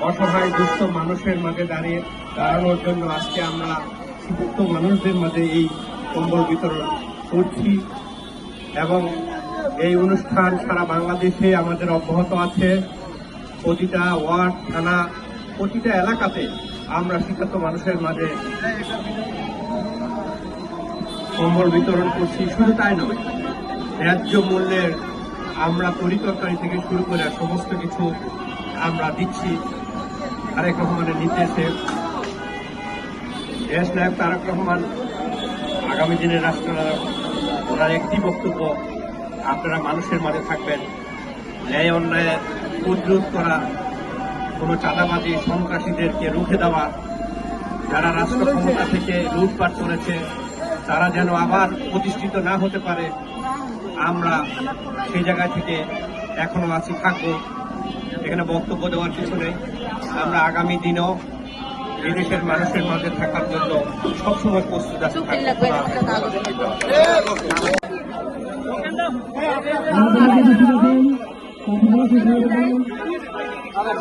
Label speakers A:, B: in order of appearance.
A: অসহায় দুস্থ মানুষের মাঝে দাঁড়ানোর জন্য আজকে আমরা শীতযুক্ত মানুষদের মাঝে এই কম্বল বিতরণ করছি এবং এই অনুষ্ঠান সারা বাংলাদেশে আমাদের অব্যাহত আছে। প্রতিটা ওয়ার্ড, থানা, প্রতিটা এলাকাতে আমরা শীতযুক্ত মানুষের মাঝে কম্বল বিতরণ করছি। শুধু তাই নয়, ন্যায্য মূল্যের আমরা তরিতরকারি থেকে শুরু করে সমস্ত কিছু আমরা দিচ্ছি। তারেক রহমানের নির্দেশে দেশ নায়ক তারেক রহমান আগামী দিনের রাষ্ট্রনায়ক, ওনার একটি বক্তব্য, আপনারা মানুষের মাঝে থাকবেন, ন্যায় অন্যায়ের প্রতিরোধ করা, কোনো চাঁদাবাদী সন্ত্রাসীদেরকে রুখে দেওয়া, যারা রাষ্ট্র ক্ষমতা থেকে লুটপাট করেছে তারা যেন আবার প্রতিষ্ঠিত না হতে পারে। আমরা সেই জায়গা থেকে এখনো আছি, থাকবো। এখানে বক্তব্য দেওয়ার কিছু নেই। আমরা আগামী দিনেও এই দেশের মানুষের মাঝে থাকার জন্য সবসময় প্রস্তুত আছি।
B: আরে